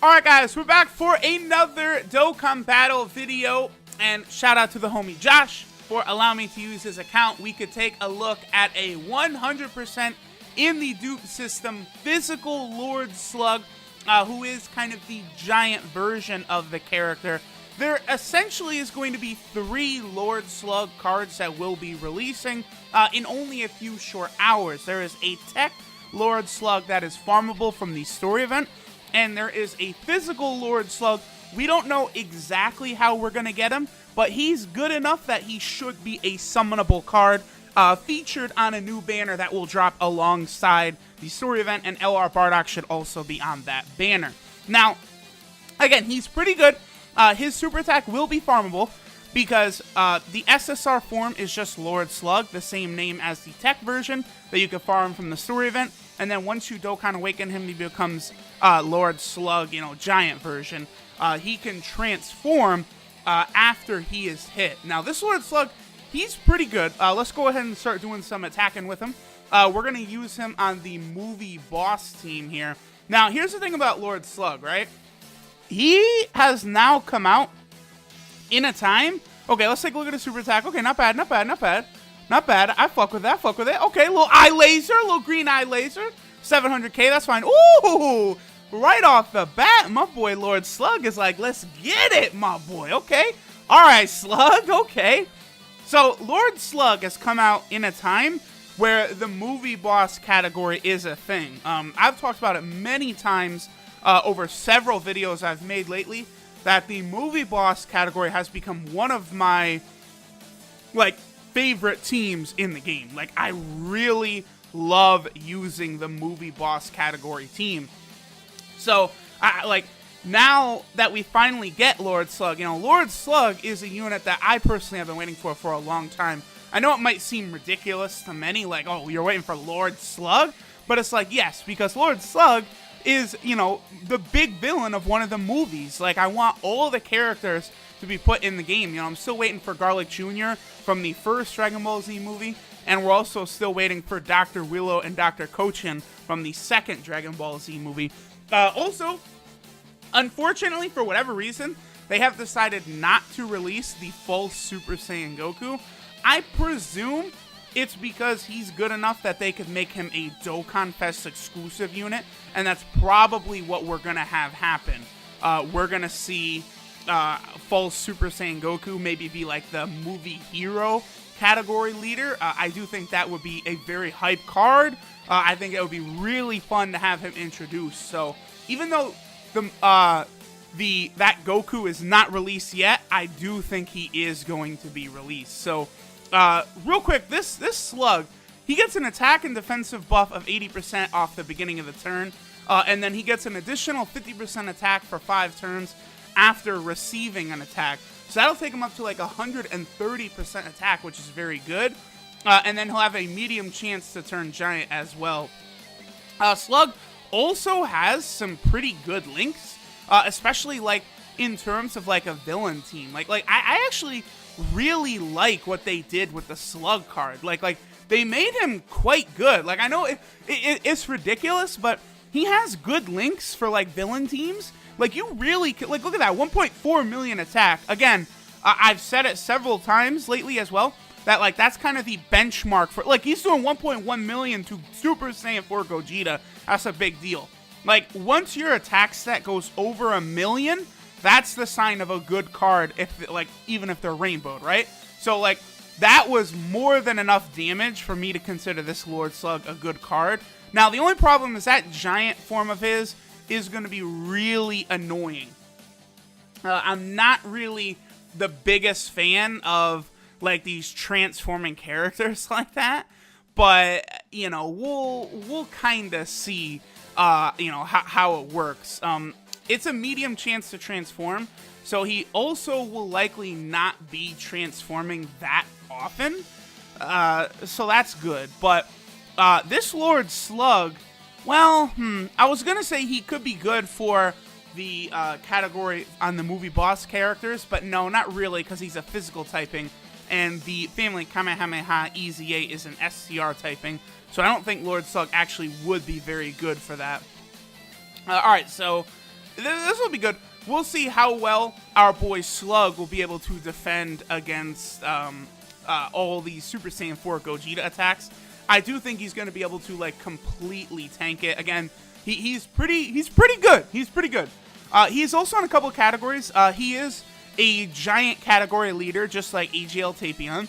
Alright guys, we're back for another Dokkan Battle video, and shout out to the homie Josh for allowing me to use his account. We could take a look at a 100% in the dupe system physical Lord Slug, who is kind of the giant version of the character. There essentially is going to be 3 Lord Slug cards that will be releasing in only a few short hours. There is a tech Lord Slug that is farmable from the story event, and there is a physical Lord Slug. We don't know exactly how we're going to get him, but he's good enough that he should be a summonable card featured on a new banner that will drop alongside the story event, and LR Bardock should also be on that banner. Now, again, he's pretty good. His super attack will be farmable because the SSR form is just Lord Slug, the same name as the tech version that you can farm from the story event. And then once you Dokkan Awaken him, he becomes Lord Slug, giant version. He can transform after he is hit. Now, this Lord Slug, he's pretty good. Let's go ahead and start doing some attacking with him. We're going to use him on the movie boss team here. Now, here's the thing about Lord Slug, right? He has now come out in a time. Okay, let's take a look at his super attack. Okay, not bad, not bad, not bad. Not bad. I fuck with that. Fuck with it. Okay, little eye laser. Little green eye laser. 700k. That's fine. Ooh! Right off the bat, my boy Lord Slug is like, let's get it, my boy. Okay. Alright, Slug. Okay. So, Lord Slug has come out in a time where the movie boss category is a thing. I've talked about it many times over several videos I've made lately, that the movie boss category has become one of my, favorite teams in the game. Like, I really love using the movie boss category team. So, now that we finally get Lord Slug, Lord Slug is a unit that I personally have been waiting for a long time. I know it might seem ridiculous to many, like, oh, you're waiting for Lord Slug? But it's like, yes, because Lord Slug is, the big villain of one of the movies. Like, I want all the characters to be put in the game. I'm still waiting for Garlic Jr. from the first Dragon Ball Z movie, and we're also still waiting for Dr. Willow and Dr. Kochin from the second Dragon Ball Z movie. Also, unfortunately, for whatever reason, they have decided not to release the full Super Saiyan Goku. I presume it's because he's good enough that they could make him a Dokkan Fest exclusive unit, and that's probably what we're going to have happen. We're going to see full Super Saiyan Goku maybe be like the movie hero category leader. I do think that would be a very hype card. I think it would be really fun to have him introduced. So even though that Goku is not released yet, I do think he is going to be released. So real quick, this Slug, he gets an attack and defensive buff of 80% off the beginning of the turn, and then he gets an additional 50% attack for 5 turns after receiving an attack. So that'll take him up to like 130% attack, which is very good. And then he'll have a medium chance to turn giant as well. Slug also has some pretty good links, especially like in terms of like a villain team. Like I actually really like what they did with the Slug card. Like they made him quite good. Like, I know it's ridiculous, but he has good links for like villain teams. Like, you really, like, look at that, 1.4 million attack. Again, I've said it several times lately as well, that, like, that's kind of the benchmark for, like, he's doing 1.1 million to Super Saiyan 4 Gogeta. That's a big deal. Like, once your attack stat goes over 1 million, that's the sign of a good card, if, like, even if they're rainbowed, right? So, like, that was more than enough damage for me to consider this Lord Slug a good card. Now, the only problem is that giant form of his is going to be really annoying. I'm not really the biggest fan of, like, these transforming characters like that, but, we'll kind of see, how it works. It's a medium chance to transform, so he also will likely not be transforming that often, so that's good. But this Lord Slug, well, I was going to say he could be good for the category on the movie boss characters, but no, not really, because he's a physical typing, and the family Kamehameha EZA is an SCR typing, so I don't think Lord Slug actually would be very good for that. Alright, so this will be good. We'll see how well our boy Slug will be able to defend against all these Super Saiyan 4 Gogeta attacks. I do think he's going to be able to like completely tank it. Again, he's pretty good. He's pretty good. He's also in a couple of categories. He is a giant category leader, just like AGL Tapion.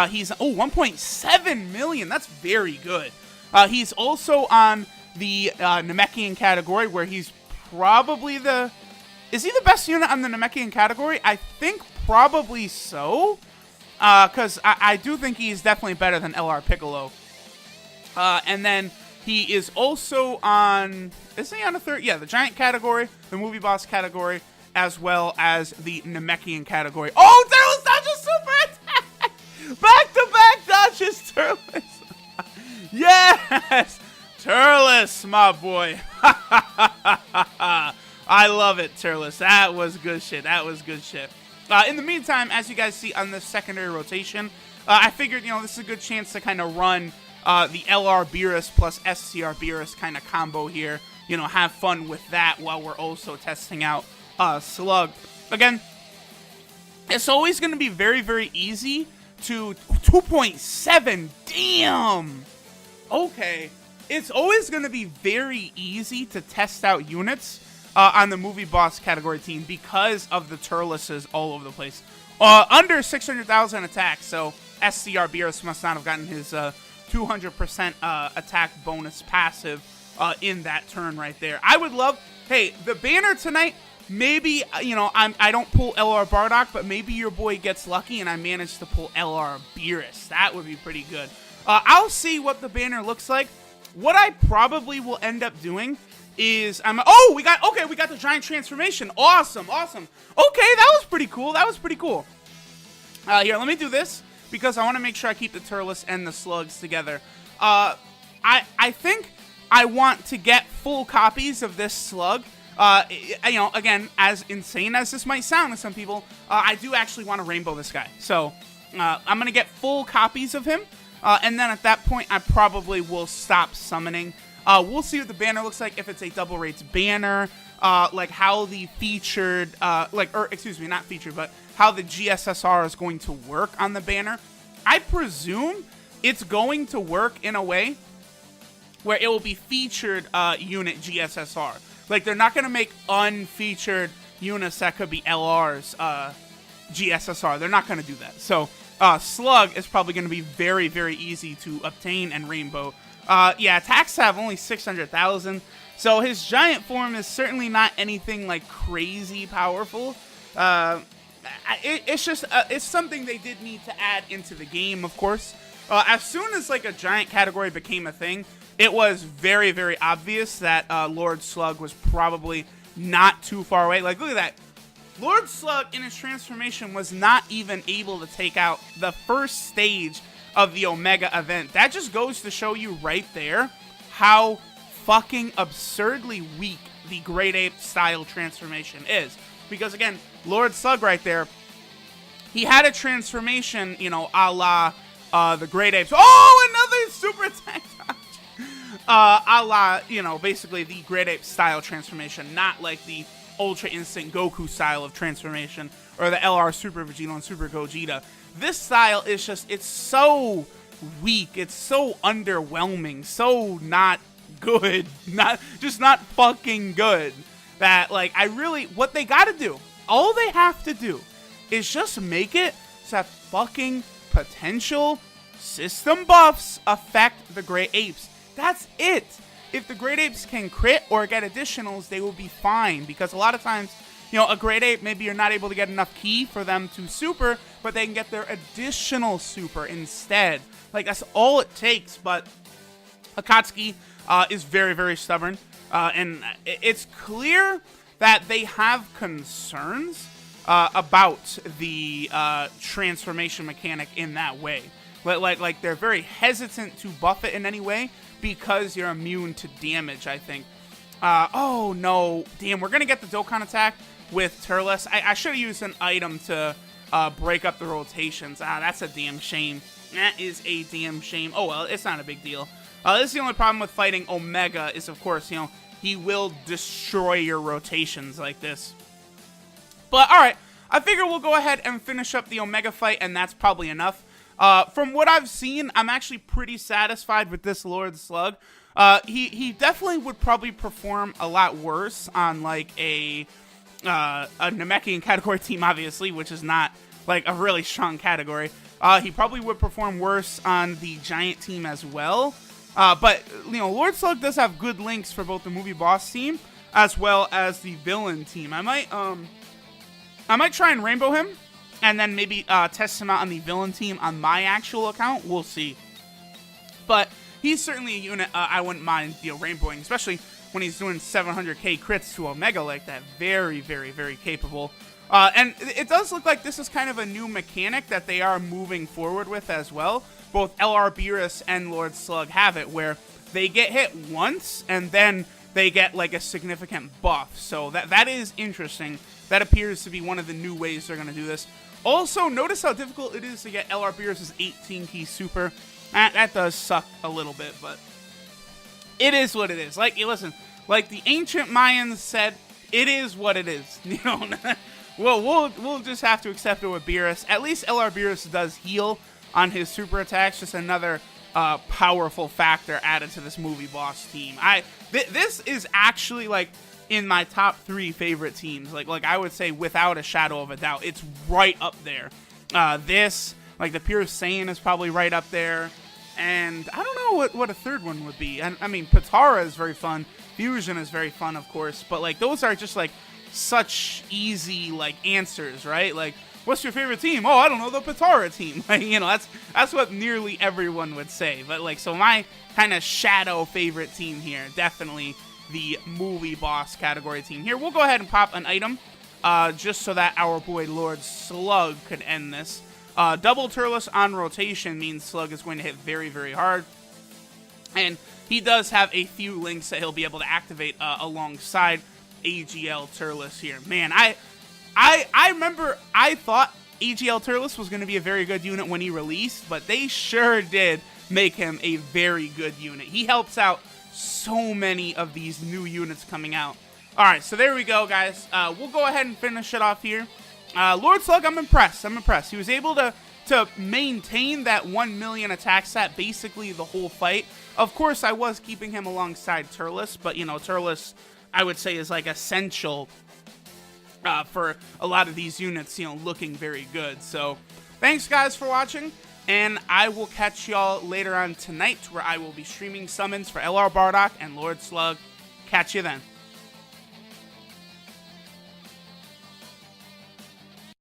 He's 1.7 million. That's very good. He's also on the Namekian category, where he's probably is he the best unit on the Namekian category? I think probably so, because I do think he's definitely better than LR Piccolo. And then he is also on, isn't he on the third? Yeah, the giant category, the movie boss category, as well as the Namekian category. Oh, Turles dodges super attack! Back-to-back dodges, Turles. Yes! Turles, my boy. I love it, Turles. That was good shit. That was good shit. In the meantime, as you guys see on the secondary rotation, I figured, this is a good chance to kind of run the LR Beerus plus SCR Beerus kind of combo here. Have fun with that while we're also testing out Slug. Again, it's always going to be very, very easy to 2.7. Damn. Okay. It's always going to be very easy to test out units on the movie boss category team because of the Turleses all over the place. Under 600,000 attacks, so SCR Beerus must not have gotten his 200% attack bonus passive in that turn right there. I would love, hey, the banner tonight, maybe, I don't pull LR Bardock, but maybe your boy gets lucky and I manage to pull LR Beerus. That would be pretty good. I'll see what the banner looks like. What I probably will end up doing is we got the giant transformation. Awesome. Okay, that was pretty cool. Here, let me do this because I want to make sure I keep the Turles and the Slugs together. I think I want to get full copies of this Slug. Again, as insane as this might sound to some people, I do actually want to rainbow this guy. So I'm going to get full copies of him. And then at that point, I probably will stop summoning. We'll see what the banner looks like, if it's a double rates banner, like how the featured, not featured, but how the GSSR is going to work on the banner. I presume it's going to work in a way where it will be featured unit GSSR. Like, they're not going to make unfeatured units that could be LR's GSSR. They're not going to do that. So, Slug is probably going to be very, very easy to obtain and rainbow. Attacks have only 600,000, so his giant form is certainly not anything like crazy powerful. It's just it's something they did need to add into the game, of course. As soon as like a giant category became a thing, it was very, very obvious that Lord Slug was probably not too far away. Like, look at that. Lord Slug in his transformation was not even able to take out the first stage of the Omega event. That just goes to show you right there how fucking absurdly weak the Great Ape style transformation is. Because again, Lord Slug right there, he had a transformation, a la the Great Apes. Oh, another super attack dodge. A la, basically the Great Ape style transformation, not like the Ultra Instinct Goku style of transformation, or the LR Super Vegeta and Super Gogeta. This style is just, it's so weak, it's so underwhelming, so not good, not fucking good, that, like, what they gotta do, all they have to do, is just make it so that fucking potential system buffs affect the Great Apes. That's it. If the Great Apes can crit or get additionals, they will be fine. Because a lot of times, a Great Ape, maybe you're not able to get enough ki for them to super, but they can get their additional super instead. Like, that's all it takes. But Akatsuki is very, very stubborn. And it's clear that they have concerns about the transformation mechanic in that way. Like they're very hesitant to buff it in any way, because you're immune to damage, I think. Oh, no. Damn, we're going to get the Dokkan attack with Turles. I should have used an item to break up the rotations. That's a damn shame. That is a damn shame. Oh, well, it's not a big deal. This is the only problem with fighting Omega is, of course, he will destroy your rotations like this. But alright, I figure we'll go ahead and finish up the Omega fight, and that's probably enough. From what I've seen, I'm actually pretty satisfied with this Lord Slug. He definitely would probably perform a lot worse on like a Namekian category team, obviously, which is not like a really strong category. He probably would perform worse on the Giant team as well. But you know, Lord Slug does have good links for both the movie boss team as well as the villain team. I might try and rainbow him, and then maybe test him out on the villain team on my actual account. We'll see. But he's certainly a unit I wouldn't mind, you know, rainbowing, especially when he's doing 700k crits to Omega like that. Very, very, very capable. And it does look like this is kind of a new mechanic that they are moving forward with as well. Both LR Beerus and Lord Slug have it, where they get hit once, and then they get like a significant buff. So that is interesting. That appears to be one of the new ways they're going to do this. Also, notice how difficult it is to get LR Beerus' 18-key super. That does suck a little bit, but it is what it is. Like, listen, like the ancient Mayans said, it is what it is. You know, well, we'll just have to accept it with Beerus. At least LR Beerus does heal on his super attacks. Just another powerful factor added to this movie boss team. This is actually like in my top 3 favorite teams. Like I would say without a shadow of a doubt, it's right up there. This, like the Pure Saiyan, is probably right up there. And I don't know what a third one would be. I mean, Patara is very fun. Fusion is very fun, of course. But like those are just like such easy like answers, right? Like, what's your favorite team? Oh, I don't know, the Patara team. Like, you know, that's what nearly everyone would say. But like, so my kind of shadow favorite team here, definitely the movie boss category team here. We'll go ahead and pop an item, just so that our boy Lord Slug could end this. Double Turles on rotation means Slug is going to hit very, very hard. And he does have a few links that he'll be able to activate alongside AGL Turles here. Man, I remember I thought AGL Turles was going to be a very good unit when he released, but they sure did make him a very good unit. He helps out so many of these new units coming out. Alright, so there we go, guys. We'll go ahead and finish it off here. Lord Slug, I'm impressed. He was able to maintain that 1 million attack stat basically the whole fight. Of course, I was keeping him alongside Turles, but, you know, Turles, I would say, is, like, essential for a lot of these units, you know, looking very good. So, thanks, guys, for watching, and I will catch y'all later on tonight, where I will be streaming summons for LR Bardock and Lord Slug. Catch you then.